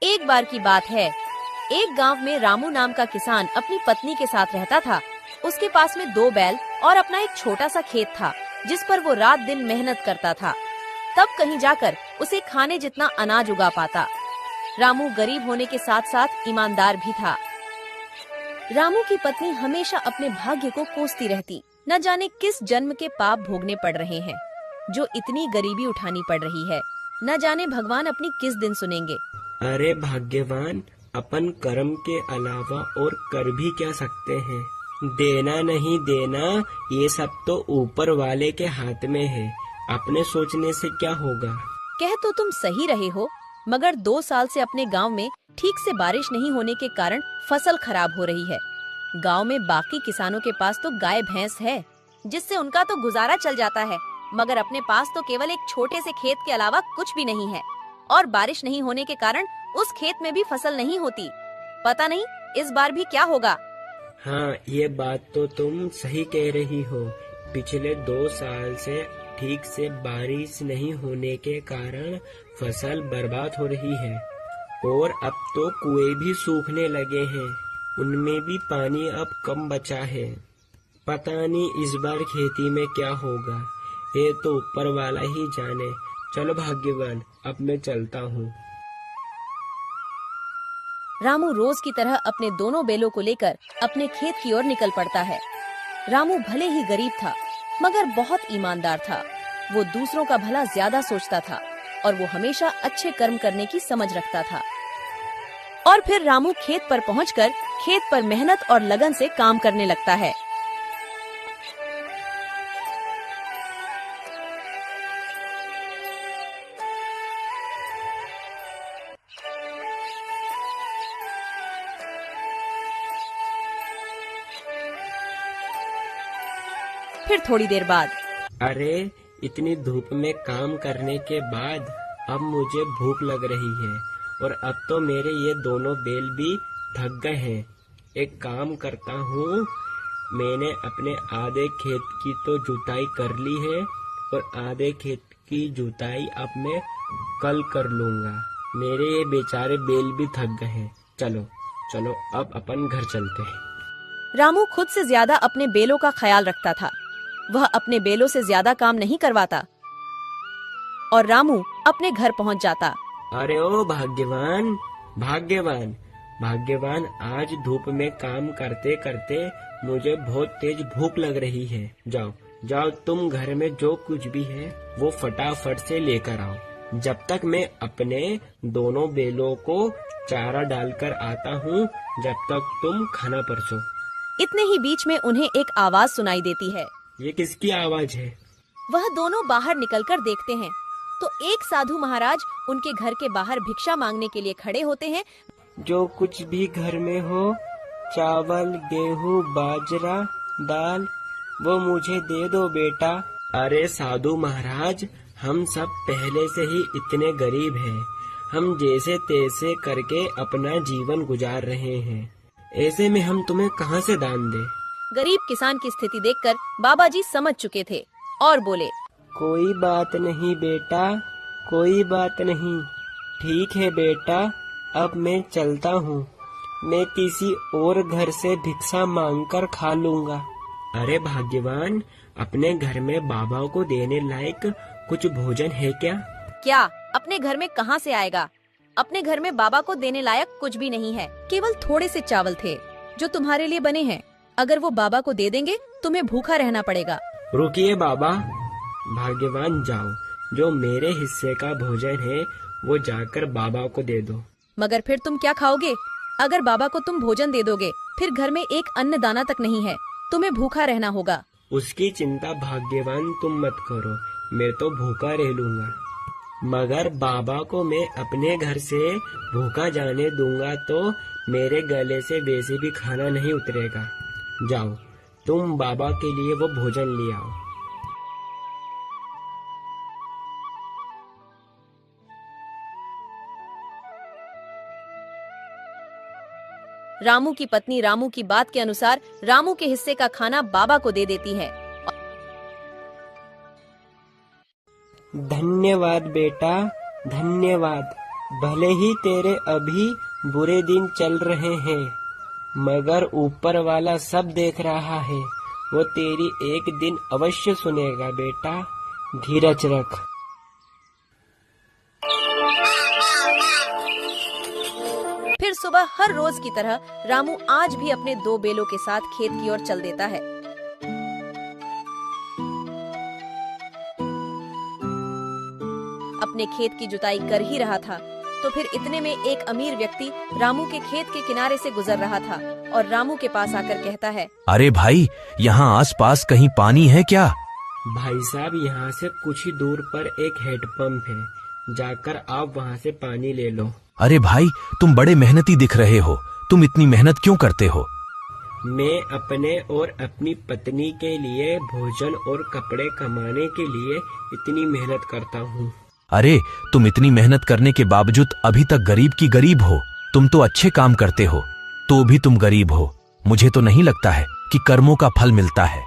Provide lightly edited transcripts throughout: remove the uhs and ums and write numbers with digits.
एक बार की बात है, एक गांव में रामू नाम का किसान अपनी पत्नी के साथ रहता था। उसके पास में 2 बैल और अपना एक छोटा सा खेत था, जिस पर वो रात दिन मेहनत करता था। तब कहीं जाकर उसे खाने जितना अनाज उगा पाता। रामू गरीब होने के साथ साथ ईमानदार भी था। रामू की पत्नी हमेशा अपने भाग्य को कोसती रहती। न जाने किस जन्म के पाप भोगने पड़ रहे हैं, जो इतनी गरीबी उठानी पड़ रही है। न जाने भगवान अपनी किस दिन सुनेंगे। अरे भाग्यवान, अपन कर्म के अलावा और कर भी क्या सकते हैं। देना नहीं देना ये सब तो ऊपर वाले के हाथ में है। अपने सोचने से क्या होगा। कह तो तुम सही रहे हो, मगर 2 साल से अपने गांव में ठीक से बारिश नहीं होने के कारण फसल खराब हो रही है। गांव में बाकी किसानों के पास तो गाय भैंस है, जिससे उनका तो गुजारा चल जाता है, मगर अपने पास तो केवल एक छोटे से खेत के अलावा कुछ भी नहीं है। और बारिश नहीं होने के कारण उस खेत में भी फसल नहीं होती। पता नहीं इस बार भी क्या होगा। हाँ, ये बात तो तुम सही कह रही हो। पिछले 2 साल से ठीक से बारिश नहीं होने के कारण फसल बर्बाद हो रही है। और अब तो कुएं भी सूखने लगे हैं, उनमें भी पानी अब कम बचा है। पता नहीं इस बार खेती में क्या होगा, ये तो ऊपर वाला ही जाने। चलो भाग्यवान, अब मैं चलता हूँ। रामू रोज की तरह अपने दोनों बैलों को लेकर अपने खेत की ओर निकल पड़ता है। रामू भले ही गरीब था, मगर बहुत ईमानदार था। वो दूसरों का भला ज्यादा सोचता था और वो हमेशा अच्छे कर्म करने की समझ रखता था। और फिर रामू खेत पर पहुंचकर खेत पर मेहनत और लगन से काम करने लगता है। फिर थोड़ी देर बाद, अरे इतनी धूप में काम करने के बाद अब मुझे भूख लग रही है, और अब तो मेरे ये दोनों बैल भी थक गए हैं। एक काम करता हूँ, मैंने अपने आधे खेत की तो जुताई कर ली है, और आधे खेत की जुताई अब मैं कल कर लूँगा। मेरे ये बेचारे बैल भी थक गए हैं। चलो चलो, अब अपन घर चलते हैं। रामू खुद से ज्यादा अपने बैलों का ख्याल रखता था। वह अपने बैलों से ज्यादा काम नहीं करवाता और रामू अपने घर पहुंच जाता। अरे ओ भाग्यवान, भाग्यवान, भाग्यवान, आज धूप में काम करते करते मुझे बहुत तेज भूख लग रही है। जाओ जाओ, तुम घर में जो कुछ भी है वो फटाफट से लेकर आओ। जब तक मैं अपने दोनों बैलों को चारा डालकर आता हूँ, जब तक तुम खाना परसो। इतने ही बीच में उन्हें एक आवाज सुनाई देती है। ये किसकी आवाज है? वह दोनों बाहर निकलकर देखते हैं तो एक साधु महाराज उनके घर के बाहर भिक्षा मांगने के लिए खड़े होते हैं। जो कुछ भी घर में हो, चावल, गेहूँ, बाजरा, दाल, वो मुझे दे दो बेटा। अरे साधु महाराज, हम सब पहले से ही इतने गरीब हैं। हम जैसे तैसे करके अपना जीवन गुजार रहे हैं। ऐसे में हम तुम्हें कहाँ से दान दें? गरीब किसान की स्थिति देखकर बाबा जी समझ चुके थे और बोले, कोई बात नहीं बेटा, कोई बात नहीं। ठीक है बेटा, अब मैं चलता हूँ। मैं किसी और घर से भिक्षा मांगकर खा लूँगा। अरे भाग्यवान, अपने घर में बाबा को देने लायक कुछ भोजन है क्या? क्या अपने घर में कहाँ से आएगा? अपने घर में बाबा को देने लायक कुछ भी नहीं है। केवल थोड़े से चावल थे जो तुम्हारे लिए बने हैं। अगर वो बाबा को दे देंगे, तुम्हें भूखा रहना पड़ेगा। रुकिए बाबा, भाग्यवान जाओ, जो मेरे हिस्से का भोजन है वो जाकर बाबा को दे दो। मगर फिर तुम क्या खाओगे? अगर बाबा को तुम भोजन दे दोगे, फिर घर में एक अन्न दाना तक नहीं है। तुम्हें भूखा रहना होगा। उसकी चिंता भाग्यवान तुम मत करो, मैं तो भूखा रह लूँगा। मगर बाबा को मैं अपने घर से भूखा जाने दूंगा तो मेरे गले से वैसे भी खाना नहीं उतरेगा। जाओ, तुम बाबा के लिए वो भोजन ले आओ। रामू की पत्नी रामू की बात के अनुसार रामू के हिस्से का खाना बाबा को दे देती है। धन्यवाद बेटा, धन्यवाद। भले ही तेरे अभी बुरे दिन चल रहे हैं, मगर ऊपर वाला सब देख रहा है। वो तेरी एक दिन अवश्य सुनेगा बेटा, धीरज रख। फिर सुबह हर रोज की तरह रामू आज भी अपने 2 बेलों के साथ खेत की ओर चल देता है। अपने खेत की जुताई कर ही रहा था तो फिर इतने में एक अमीर व्यक्ति रामू के खेत के किनारे से गुजर रहा था और रामू के पास आकर कहता है, अरे भाई, यहाँ आसपास कहीं पानी है क्या? भाई साहब, यहाँ से कुछ ही दूर पर एक हैंडपंप है, जाकर आप वहाँ से पानी ले लो। अरे भाई, तुम बड़े मेहनती दिख रहे हो, तुम इतनी मेहनत क्यों करते हो? मैं अपने और अपनी पत्नी के लिए भोजन और कपड़े कमाने के लिए इतनी मेहनत करता हूँ। अरे, तुम इतनी मेहनत करने के बावजूद अभी तक गरीब की गरीब हो। तुम तो अच्छे काम करते हो, तो भी तुम गरीब हो। मुझे तो नहीं लगता है कि कर्मों का फल मिलता है।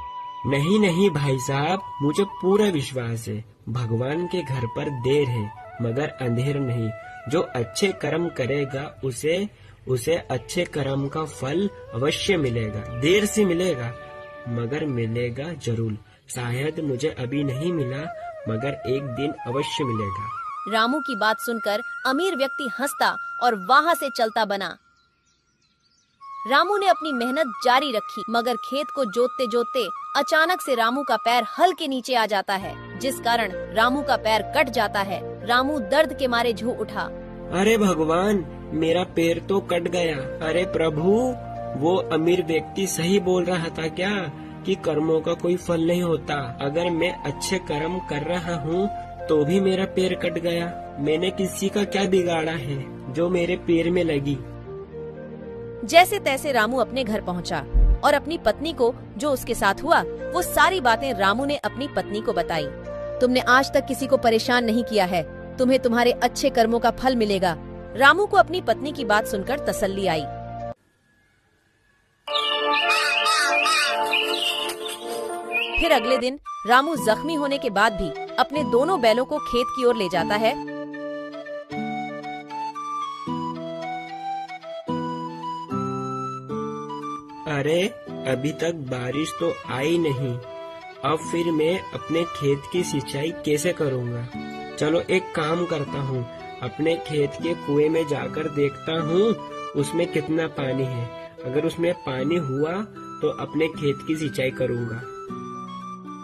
नहीं नहीं भाई साहब, मुझे पूरा विश्वास है, भगवान के घर पर देर है मगर अंधेर नहीं। जो अच्छे कर्म करेगा उसे अच्छे कर्म का फल अवश्य मिलेगा। देर से मिलेगा मगर मिलेगा जरूर। शायद मुझे अभी नहीं मिला मगर एक दिन अवश्य मिलेगा। रामू की बात सुनकर अमीर व्यक्ति हंसता और वहाँ से चलता बना। रामू ने अपनी मेहनत जारी रखी मगर खेत को जोतते जोतते अचानक से रामू का पैर हल के नीचे आ जाता है, जिस कारण रामू का पैर कट जाता है। रामू दर्द के मारे झूम उठा। अरे भगवान, मेरा पैर तो कट गया। अरे प्रभु, वो अमीर व्यक्ति सही बोल रहा था क्या कि कर्मों का कोई फल नहीं होता? अगर मैं अच्छे कर्म कर रहा हूँ तो भी मेरा पैर कट गया। मैंने किसी का क्या बिगाड़ा है जो मेरे पैर में लगी? जैसे तैसे रामू अपने घर पहुंचा और अपनी पत्नी को जो उसके साथ हुआ वो सारी बातें रामू ने अपनी पत्नी को बताई। तुमने आज तक किसी को परेशान नहीं किया है, तुम्हें तुम्हारे अच्छे कर्मों का फल मिलेगा। रामू को अपनी पत्नी की बात सुनकर तसल्ली आई। फिर अगले दिन रामू जख्मी होने के बाद भी अपने दोनों बैलों को खेत की ओर ले जाता है। अरे अभी तक बारिश तो आई नहीं, अब फिर मैं अपने खेत की सिंचाई कैसे करूँगा? चलो एक काम करता हूँ, अपने खेत के कुएं में जाकर देखता हूँ उसमें कितना पानी है। अगर उसमें पानी हुआ तो अपने खेत की सिंचाई करूँगा।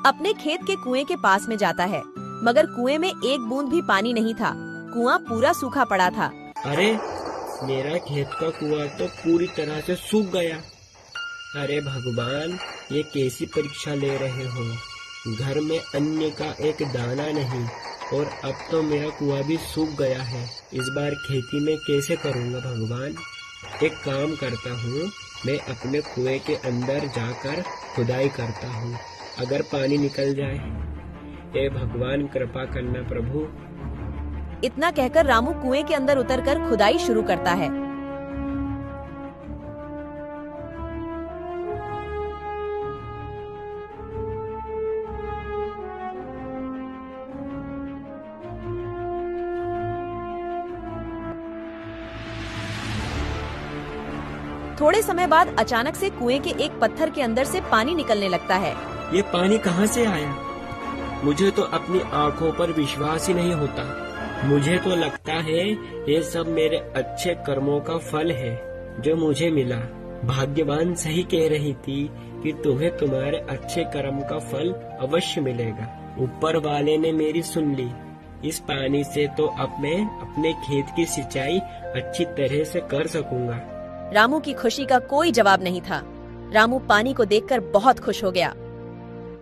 अपने खेत के कुएं के पास में जाता है मगर कुएं में एक बूंद भी पानी नहीं था। कुआं पूरा सूखा पड़ा था। अरे मेरा खेत का कुआं तो पूरी तरह से सूख गया। अरे भगवान, ये कैसी परीक्षा ले रहे हो? घर में अन्न का एक दाना नहीं और अब तो मेरा कुआं भी सूख गया है। इस बार खेती में कैसे करूँगा भगवान? एक काम करता हूँ, मैं अपने कुएं के अंदर जाकर खुदाई करता हूँ। अगर पानी निकल जाए, ए भगवान कृपा करना प्रभु। इतना कहकर रामू कुएं के अंदर उतरकर खुदाई शुरू करता है। थोड़े समय बाद अचानक से कुएं के एक पत्थर के अंदर से पानी निकलने लगता है। ये पानी कहाँ से आया? मुझे तो अपनी आंखों पर विश्वास ही नहीं होता। मुझे तो लगता है ये सब मेरे अच्छे कर्मों का फल है जो मुझे मिला। भाग्यवान सही कह रही थी कि तुम्हें तुम्हारे अच्छे कर्म का फल अवश्य मिलेगा। ऊपर वाले ने मेरी सुन ली। इस पानी से तो अब मैं अपने खेत की सिंचाई अच्छी तरह से कर सकूंगा। रामू की खुशी का कोई जवाब नहीं था। रामू पानी को देखकर बहुत खुश हो गया।